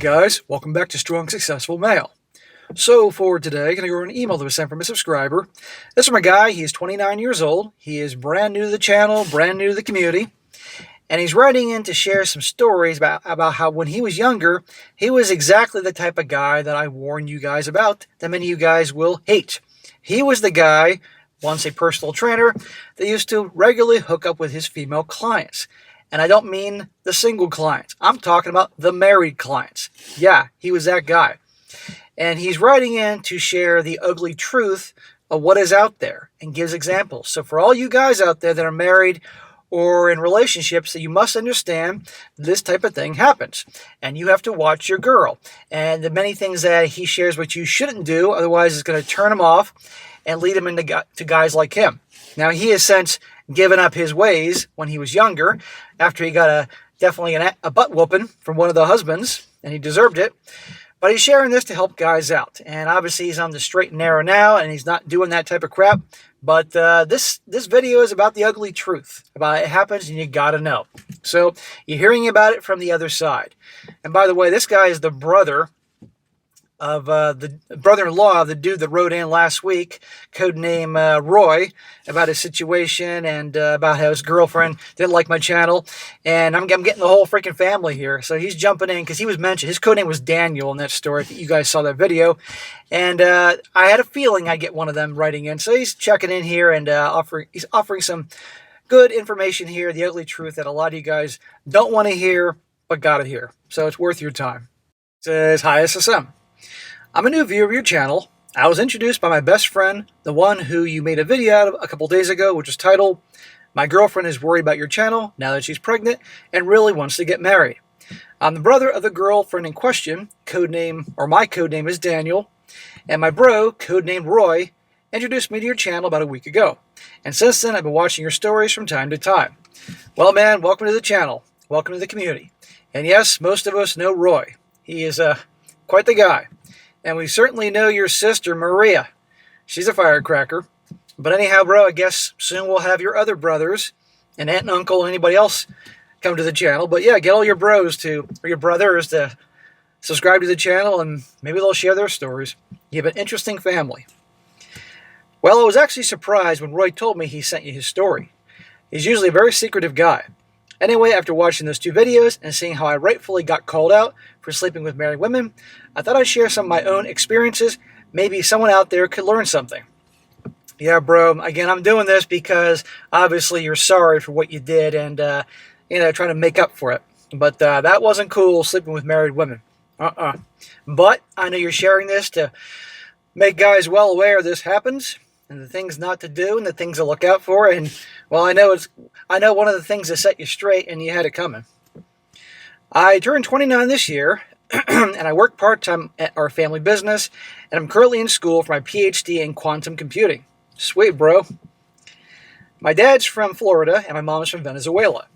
guys, welcome back to Strong Successful Male. So for today, I'm going to go over an email that was sent from a subscriber. This is my guy. He is 29 years old. He is brand new to the channel, brand new to the community. And he's writing in to share some stories about how when he was younger, he was exactly the type of guy that I warned you guys about that many of you guys will hate. He was the guy, once a personal trainer, that used to regularly hook up with his female clients. And I don't mean the single clients. I'm talking about the married clients. Yeah, he was that guy. And he's writing in to share the ugly truth of what is out there and gives examples. So for all you guys out there that are married or in relationships, that you must understand this type of thing happens. And you have to watch your girl. And the many things that he shares what you shouldn't do, otherwise it's going to turn him off and lead him into to guys like him. Now, he has since given up his ways when he was younger, after he got definitely a butt whooping from one of the husbands, and he deserved it. But he's sharing this to help guys out. And obviously he's on the straight and narrow now, and he's not doing that type of crap. But this video is about the ugly truth, about it happens and you got to know. So you're hearing about it from the other side. And by the way, this guy is the brother of the brother-in-law of the dude that wrote in last week, codename Roy, about his situation and about how his girlfriend didn't like my channel. And I'm getting the whole freaking family here. So he's jumping in because he was mentioned. His codename was Daniel in that story. You guys saw that video. And I had a feeling I'd get one of them writing in. So he's checking in here and he's offering some good information here, the ugly truth that a lot of you guys don't want to hear, but got to hear. So it's worth your time. It says, "Hi, SSM. I'm a new viewer of your channel. I was introduced by my best friend, the one who you made a video out of a couple days ago, which is titled, 'My girlfriend is worried about your channel now that she's pregnant and really wants to get married.' I'm the brother of the girlfriend in question, my codename is Daniel, and my bro, codenamed Roy, introduced me to your channel about a week ago. And since then, I've been watching your stories from time to time. Well, man, welcome to the channel. Welcome to the community. And yes, most of us know Roy. He is quite the guy. And we certainly know your sister, Maria. She's a firecracker. But anyhow, bro, I guess soon we'll have your other brothers and aunt and uncle and anybody else come to the channel. But yeah, get all your bros or your brothers to subscribe to the channel, and maybe they'll share their stories. You have an interesting family." Well, I was actually surprised when Roy told me he sent you his story. He's usually a very secretive guy. Anyway, after watching those two videos and seeing how I rightfully got called out for sleeping with married women, I thought I'd share some of my own experiences. Maybe someone out there could learn something. Yeah, bro, again, I'm doing this because obviously you're sorry for what you did and, trying to make up for it. But that wasn't cool, sleeping with married women. But I know you're sharing this to make guys well aware this happens, and the things not to do and the things to look out for. And well, I know one of the things that set you straight, and you had it coming. I turned 29 this year, and I work part-time at our family business, and I'm currently in school for my PhD in quantum computing. Sweet, bro. My dad's from Florida, and my mom's from Venezuela.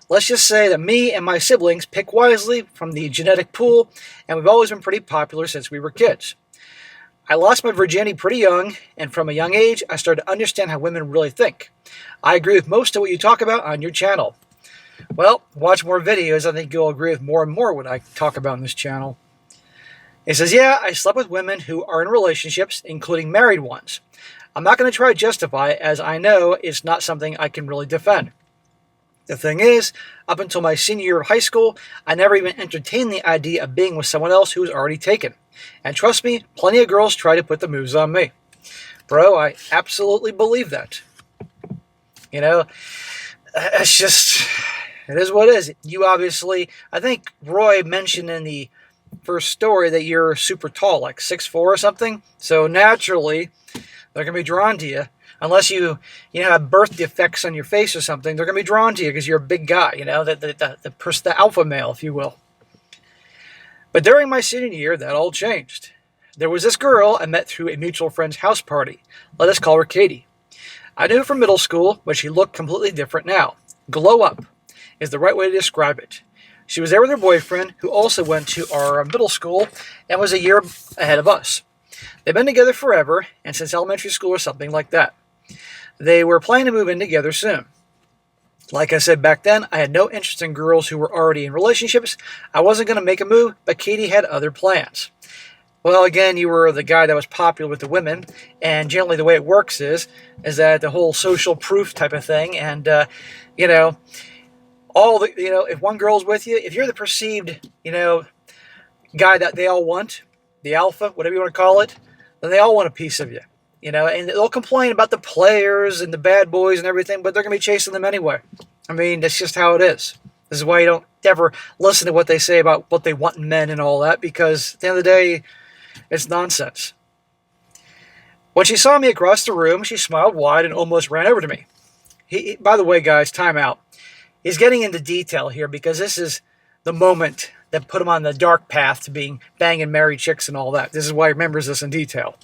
Let's just say that me and my siblings pick wisely from the genetic pool, and we've always been pretty popular since we were kids. I lost my virginity pretty young, and from a young age, I started to understand how women really think. I agree with most of what you talk about on your channel. Well, watch more videos. I think you'll agree with more and more what I talk about on this channel. It says, yeah, I slept with women who are in relationships, including married ones. I'm not going to try to justify it, as I know it's not something I can really defend. The thing is, up until my senior year of high school, I never even entertained the idea of being with someone else who was already taken. And trust me, plenty of girls try to put the moves on me. Bro, I absolutely believe that. It's just, it is what it is. You obviously, I think Roy mentioned in the first story that you're super tall, like 6'4" or something. So naturally, they're going to be drawn to you. Unless you have birth defects on your face or something, they're going to be drawn to you because you're a big guy, the alpha male, if you will. But during my senior year, that all changed. There was this girl I met through a mutual friend's house party. Let us call her Katie. I knew her from middle school, but she looked completely different now. Glow up is the right way to describe it. She was there with her boyfriend, who also went to our middle school and was a year ahead of us. They've been together forever, and since elementary school or something like that. They were planning to move in together soon. Like I said back then, I had no interest in girls who were already in relationships. I wasn't going to make a move, but Katie had other plans. Well, again, you were the guy that was popular with the women, and generally the way it works is that the whole social proof type of thing, and you know, if one girl's with you, if you're the perceived, guy that they all want, the alpha, whatever you want to call it, then they all want a piece of you. And they'll complain about the players and the bad boys and everything, but they're going to be chasing them anyway. I mean, that's just how it is. This is why you don't ever listen to what they say about what they want in men and all that, because at the end of the day, it's nonsense. When she saw me across the room, she smiled wide and almost ran over to me. By the way, guys, time out. He's getting into detail here because this is the moment that put him on the dark path to being banging married chicks and all that. This is why he remembers this in detail.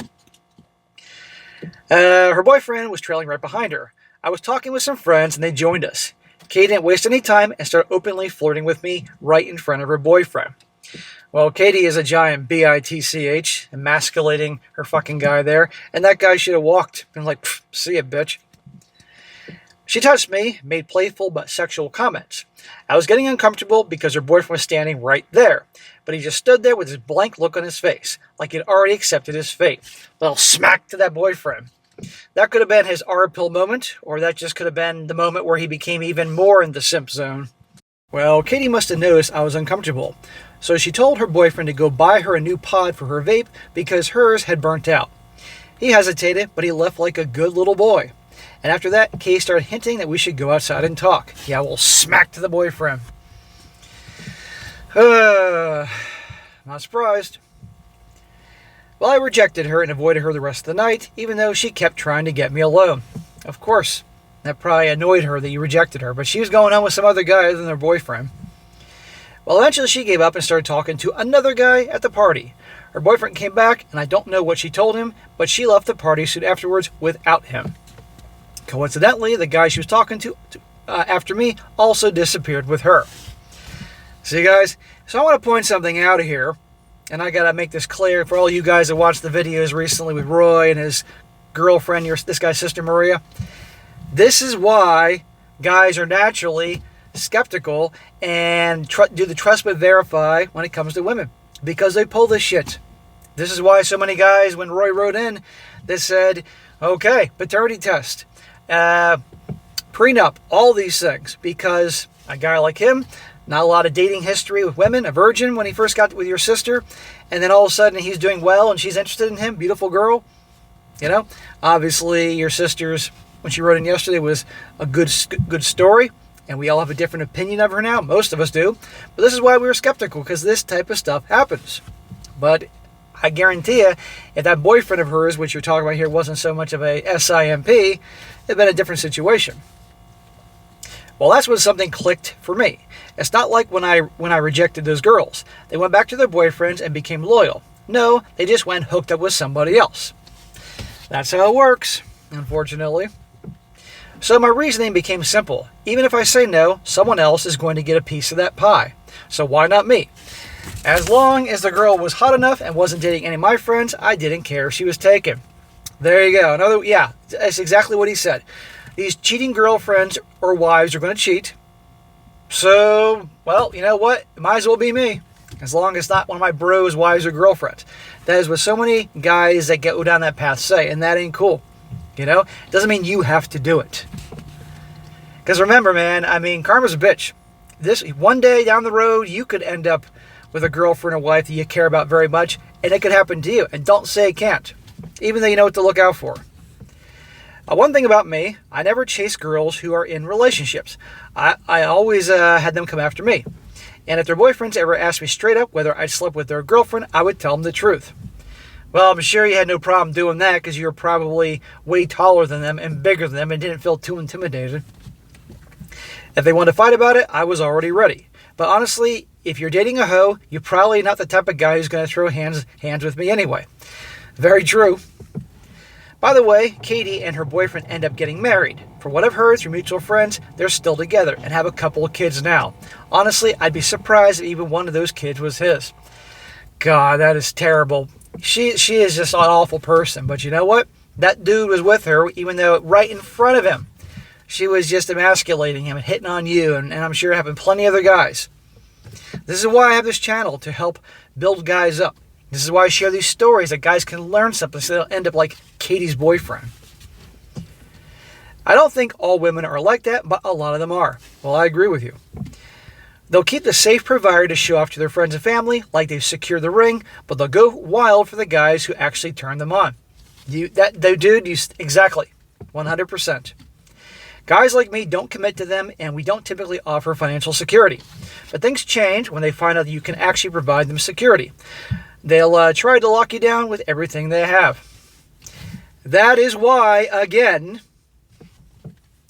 Her boyfriend was trailing right behind her. I was talking with some friends and they joined us. Katie didn't waste any time and started openly flirting with me right in front of her boyfriend. Well, Katie is a giant bitch, emasculating her fucking guy there, and that guy should have walked and like, see ya, bitch. She touched me, made playful but sexual comments. I was getting uncomfortable because her boyfriend was standing right there, but he just stood there with his blank look on his face, like he'd already accepted his fate. A little smack to that boyfriend. That could have been his R-pill moment, or that just could have been the moment where he became even more in the simp zone. Well, Katie must have noticed I was uncomfortable, so she told her boyfriend to go buy her a new pod for her vape because hers had burnt out. He hesitated, but he left like a good little boy. And after that, Katie started hinting that we should go outside and talk. Yeah, we'll smack to the boyfriend. Not surprised. Well, I rejected her and avoided her the rest of the night, even though she kept trying to get me alone. Of course, that probably annoyed her that you rejected her, but she was going on with some other guy other than her boyfriend. Well, eventually she gave up and started talking to another guy at the party. Her boyfriend came back, and I don't know what she told him, but she left the party soon afterwards without him. Coincidentally, the guy she was talking to after me also disappeared with her. See, guys? So I want to point something out here, and I got to make this clear for all you guys that watched the videos recently with Roy and his girlfriend, this guy's sister Maria. This is why guys are naturally skeptical and do the trust but verify when it comes to women, because they pull this shit. This is why so many guys, when Roy wrote in, they said, okay, paternity test, prenup, all these things, because a guy like him, not a lot of dating history with women, a virgin when he first got with your sister, and then all of a sudden he's doing well and she's interested in him, beautiful girl. Obviously your sister's, when she wrote in yesterday, was a good story, and we all have a different opinion of her now. Most of us do. But this is why we were skeptical, because this type of stuff happens. But I guarantee you, if that boyfriend of hers, which you're talking about here, wasn't so much of a SIMP, it'd been a different situation. Well, that's when something clicked for me. It's not like when I rejected those girls. They went back to their boyfriends and became loyal. No, they just went and hooked up with somebody else. That's how it works, unfortunately. So my reasoning became simple. Even if I say no, someone else is going to get a piece of that pie. So why not me? As long as the girl was hot enough and wasn't dating any of my friends, I didn't care if she was taken. There you go. That's exactly what he said. These cheating girlfriends or wives are going to cheat. So, well, you know what? It might as well be me. As long as it's not one of my bros' wives or girlfriends. That is what so many guys that go down that path say, and that ain't cool. It doesn't mean you have to do it. Because remember, man, karma's a bitch. This one day down the road, you could end up with a girlfriend or wife that you care about very much, and it could happen to you. And don't say it can't, even though you know what to look out for. One thing about me, I never chase girls who are in relationships. I always had them come after me. And if their boyfriends ever asked me straight up whether I'd slept with their girlfriend, I would tell them the truth. Well, I'm sure you had no problem doing that because you were probably way taller than them and bigger than them and didn't feel too intimidated. If they wanted to fight about it, I was already ready. But honestly, if you're dating a hoe, you're probably not the type of guy who's going to throw hands with me anyway. Very true. By the way, Katie and her boyfriend end up getting married. From what I've heard through mutual friends, they're still together and have a couple of kids now. Honestly, I'd be surprised if even one of those kids was his. God, that is terrible. She is just an awful person, but you know what? That dude was with her, even though right in front of him. she was just emasculating him and hitting on you, and I'm sure having plenty of other guys. This is why I have this channel, to help build guys up. This is why I share these stories, that guys can learn something so they don't end up like Katie's boyfriend. I don't think all women are like that, but a lot of them are. Well, I agree with you. They'll keep the safe provider to show off to their friends and family, like they've secured the ring, but they'll go wild for the guys who actually turn them on. Exactly, 100%. Guys like me don't commit to them, and we don't typically offer financial security. But things change when they find out that you can actually provide them security. They'll try to lock you down with everything they have. That is why, again,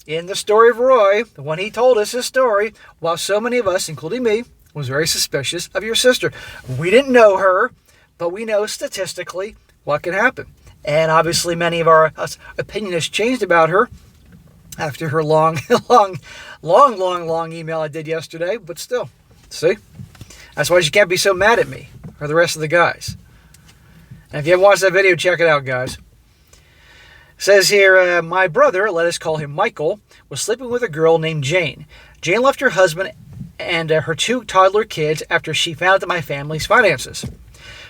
in the story of Roy, when he told us his story, while so many of us, including me, was very suspicious of your sister. We didn't know her, but we know statistically what can happen. And obviously many of our opinion has changed about her after her long email I did yesterday. But still, see? That's why you can't be so mad at me or the rest of the guys. And if you haven't watched that video, check it out, guys. It says here, my brother, let us call him Michael, was sleeping with a girl named Jane. Jane left her husband and her 2 toddler kids after she found out my family's finances.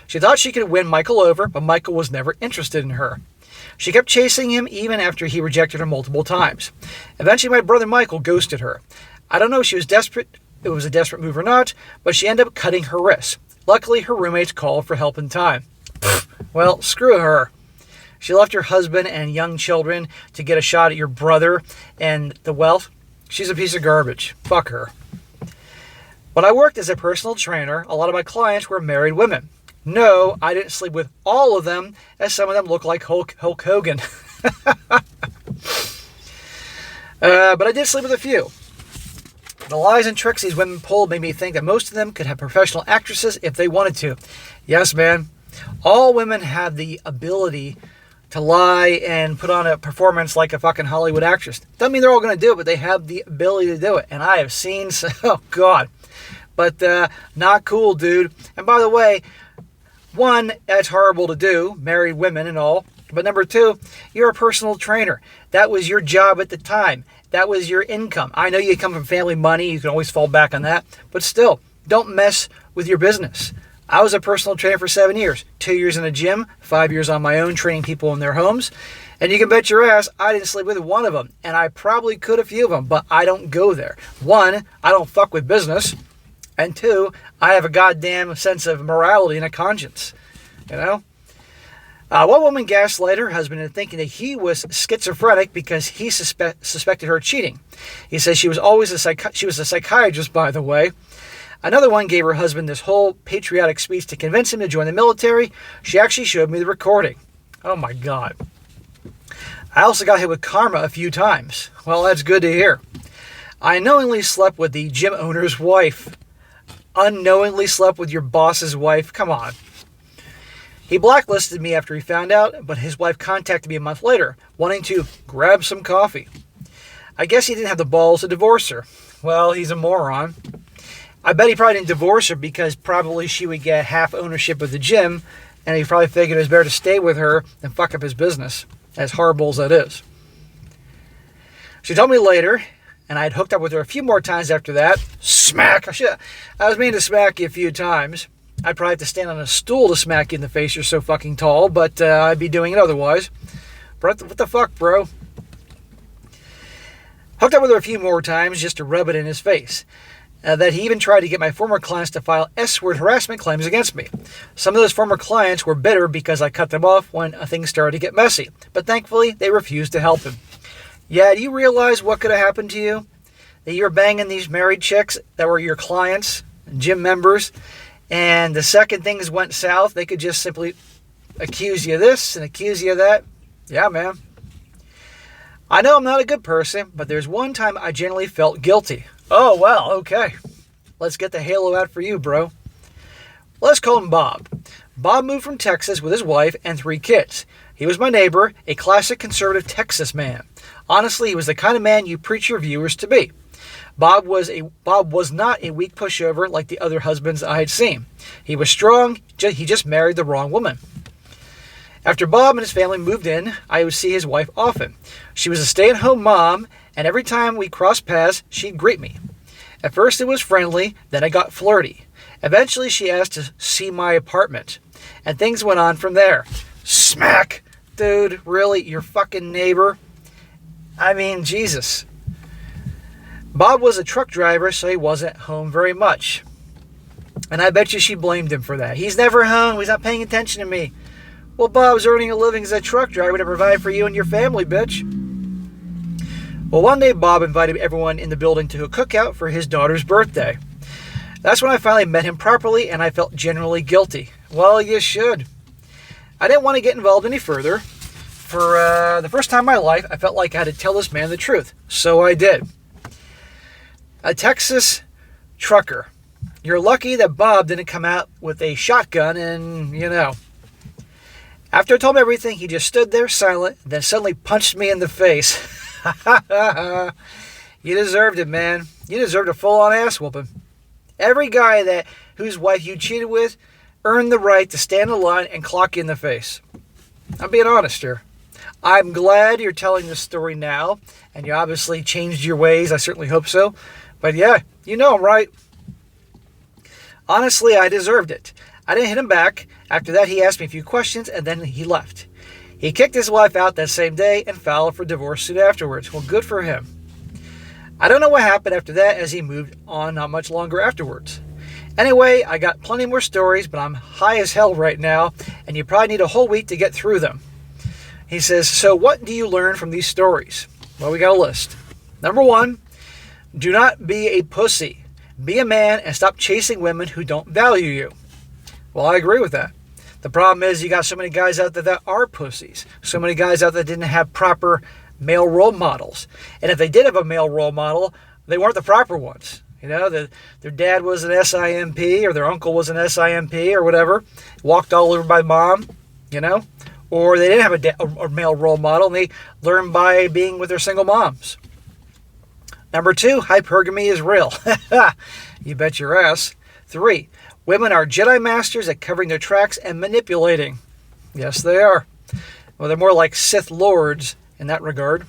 She thought she could win Michael over, but Michael was never interested in her. She kept chasing him even after he rejected her multiple times. Eventually, my brother Michael ghosted her. I don't know if she was desperate, it was a desperate move or not, but she ended up cutting her wrists. Luckily, her roommates called for help in time. Well, screw her. She left her husband and young children to get a shot at your brother and the wealth. She's a piece of garbage. Fuck her. When I worked as a personal trainer, a lot of my clients were married women. No, I didn't sleep with all of them, as some of them look like Hulk Hogan. But I did sleep with a few. The lies and tricks these women pulled made me think that most of them could have professional actresses if they wanted to. Yes, man. All women have the ability to lie and put on a performance like a fucking Hollywood actress. Doesn't mean they're all going to do it, but they have the ability to do it. And I have seen, oh God. But not cool, dude. And by the way, 1, that's horrible to do, married women and all. But number 2, you're a personal trainer. That was your job at the time. That was your income. I know you come from family money. You can always fall back on that. But still, don't mess with your business. I was a personal trainer for 7 years. 2 years in a gym, 5 years on my own training people in their homes. And you can bet your ass I didn't sleep with one of them. And I probably could a few of them, but I don't go there. 1, I don't fuck with business. And 2, I have a goddamn sense of morality and a conscience. You know? One woman gaslighted her husband into thinking that he was schizophrenic because he suspected her cheating. He says she was always she was a psychiatrist, by the way. Another one gave her husband this whole patriotic speech to convince him to join the military. She actually showed me the recording. Oh my God. I also got hit with karma a few times. Well, that's good to hear. I unknowingly slept with the gym owner's wife. Unknowingly slept with your boss's wife? Come on. He blacklisted me after he found out, but his wife contacted me a month later, wanting to grab some coffee. I guess he didn't have the balls to divorce her. Well, he's a moron. I bet he probably didn't divorce her because probably she would get half ownership of the gym, and he probably figured it was better to stay with her than fuck up his business, as horrible as that is. She told me later, and I had hooked up with her a few more times after that. Smack! I was meaning to smack you a few times. I'd probably have to stand on a stool to smack you in the face. You're so fucking tall, but I'd be doing it otherwise. What the fuck, bro? Hooked up with her a few more times just to rub it in his face. That he even tried to get my former clients to file S-word harassment claims against me. Some of those former clients were bitter because I cut them off when things started to get messy. But thankfully, they refused to help him. Yeah, do you realize what could have happened to you? That you were banging these married chicks that were your clients, gym members, and the second things went south, they could just simply accuse you of this and accuse you of that. Yeah, man. I know I'm not a good person, but there's one time I genuinely felt guilty. Oh, well, okay. Let's get the halo out for you, bro. Let's call him Bob. Bob moved from Texas with his wife and 3 kids. He was my neighbor, a classic conservative Texas man. Honestly, he was the kind of man you preach your viewers to be. Bob was not a weak pushover like the other husbands I had seen. He was strong, he just married the wrong woman. After Bob and his family moved in, I would see his wife often. She was a stay-at-home mom and every time we crossed paths, she'd greet me. At first it was friendly, then it got flirty. Eventually she asked to see my apartment, and things went on from there. Smack! Dude, really? Your fucking neighbor? I mean, Jesus. Bob was a truck driver, so he wasn't home very much. And I bet you she blamed him for that. He's never home. He's not paying attention to me. Well, Bob's earning a living as a truck driver to provide for you and your family, bitch. Well, one day Bob invited everyone in the building to a cookout for his daughter's birthday. That's when I finally met him properly, and I felt genuinely guilty. Well, you should. I didn't want to get involved any further. For the first time in my life, I felt like I had to tell this man the truth. So I did. A Texas trucker. You're lucky that Bob didn't come out with a shotgun and, After I told him everything, he just stood there silent, then suddenly punched me in the face. You deserved it, man. You deserved a full-on ass whooping. Every guy whose wife you cheated with earned the right to stand in line and clock you in the face. I'm being honest here. I'm glad you're telling this story now, and you obviously changed your ways. I certainly hope so. But yeah, I'm right. Honestly, I deserved it. I didn't hit him back. After that, he asked me a few questions, and then he left. He kicked his wife out that same day and filed for divorce soon afterwards. Well, good for him. I don't know what happened after that, as he moved on not much longer afterwards. Anyway, I got plenty more stories, but I'm high as hell right now, and you probably need a whole week to get through them. He says, so what do you learn from these stories? Well, we got a list. Number 1, do not be a pussy. Be a man and stop chasing women who don't value you. Well, I agree with that. The problem is you got so many guys out there that are pussies. So many guys out there that didn't have proper male role models. And if they did have a male role model, they weren't the proper ones. Their dad was an SIMP or their uncle was an SIMP or whatever. Walked all over by mom, Or they didn't have a male role model and they learned by being with their single moms. Number 2, hypergamy is real. You bet your ass. 3, women are Jedi masters at covering their tracks and manipulating. Yes, they are. Well, they're more like Sith lords in that regard.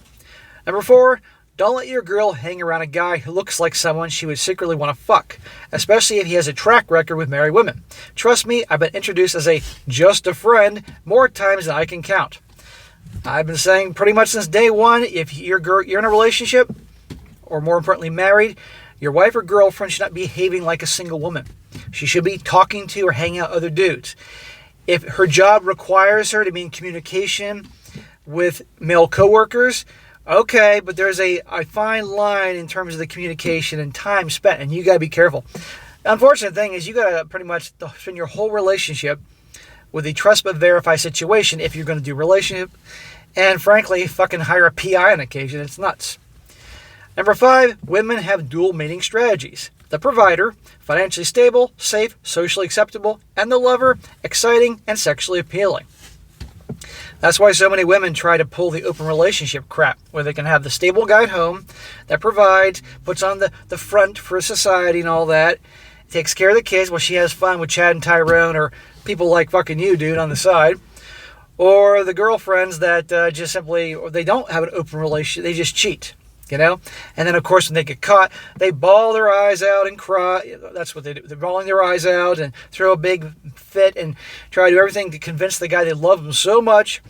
Number 4, don't let your girl hang around a guy who looks like someone she would secretly want to fuck, especially if he has a track record with married women. Trust me, I've been introduced as just a friend more times than I can count. I've been saying pretty much since day one, if you're in a relationship, or more importantly married, your wife or girlfriend should not be behaving like a single woman. She should be talking to or hanging out with other dudes. If her job requires her to be in communication with male coworkers, okay, but there's a fine line in terms of the communication and time spent, and you got to be careful. The unfortunate thing is you got to pretty much spend your whole relationship with a trust but verify situation if you're going to do relationship, and frankly, fucking hire a PI on occasion. It's nuts. Number 5, women have dual mating strategies. The provider, financially stable, safe, socially acceptable, and the lover, exciting and sexually appealing. That's why so many women try to pull the open relationship crap, where they can have the stable guy at home that provides, puts on the front for society and all that, takes care of the kids while she has fun with Chad and Tyrone or people like fucking you, dude, on the side. Or the girlfriends that just simply, or they don't have an open relationship, they just cheat. And then, of course, when they get caught, they bawl their eyes out and cry. That's what they do. They're bawling their eyes out and throw a big fit and try to do everything to convince the guy they love him so much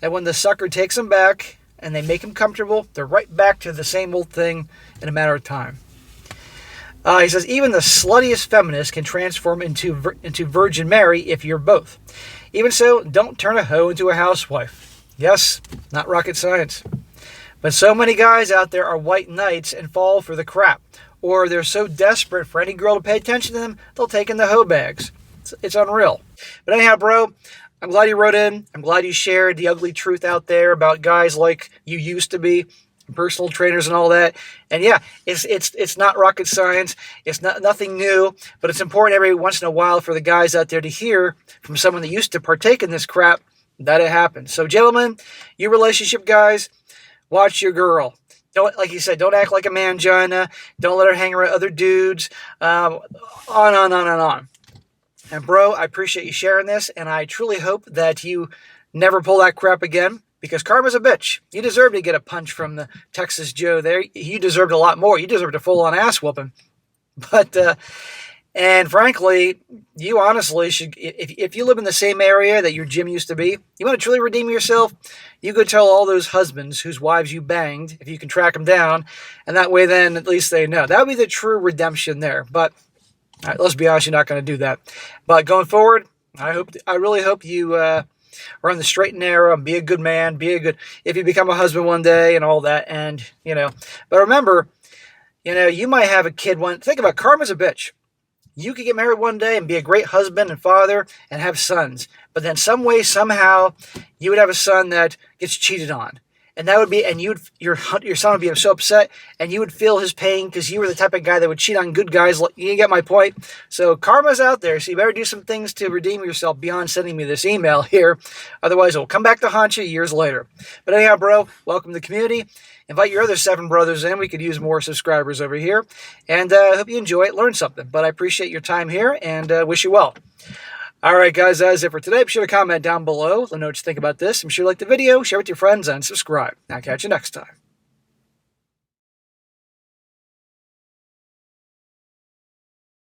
that when the sucker takes them back and they make him comfortable, they're right back to the same old thing in a matter of time. He says, even the sluttiest feminist can transform into Virgin Mary if you're both. Even so, don't turn a hoe into a housewife. Yes, not rocket science. But so many guys out there are white knights and fall for the crap. Or they're so desperate for any girl to pay attention to them, they'll take in the hoe bags. It's unreal. But anyhow, bro, I'm glad you wrote in. I'm glad you shared the ugly truth out there about guys like you used to be, personal trainers and all that. And yeah, it's not rocket science. It's nothing new. But it's important every once in a while for the guys out there to hear from someone that used to partake in this crap that it happened. So gentlemen, you relationship guys, watch your girl. Don't, like you said, don't act like a mangina. Don't let her hang around other dudes. On. And bro, I appreciate you sharing this, and I truly hope that you never pull that crap again, because karma's a bitch. You deserve to get a punch from the Texas Joe there. You deserved a lot more. You deserved a full-on ass whooping. But, and frankly, you honestly should, if you live in the same area that your gym used to be, you want to truly redeem yourself, you go tell all those husbands whose wives you banged, if you can track them down, and that way then at least they know. That would be the true redemption there. But let's be honest, you're not going to do that. But going forward, I really hope you are on the straight and narrow and be a good man, if you become a husband one day and all that. And, but remember, you might have a kid think about karma's a bitch. You could get married one day and be a great husband and father and have sons. But then some way, somehow, you would have a son that gets cheated on. And that would be, and your son would be so upset, and you would feel his pain because you were the type of guy that would cheat on good guys. You get my point? So karma's out there, so you better do some things to redeem yourself beyond sending me this email here. Otherwise, it will come back to haunt you years later. But anyhow, bro, welcome to the community. Invite your other 7 brothers in. We could use more subscribers over here. And I hope you enjoy it, learn something. But I appreciate your time here and wish you well. All right, guys, that's it for today. Be sure to comment down below. Let me know what you think about this. I'm sure you like the video. Share it with your friends and subscribe. I'll catch you next time.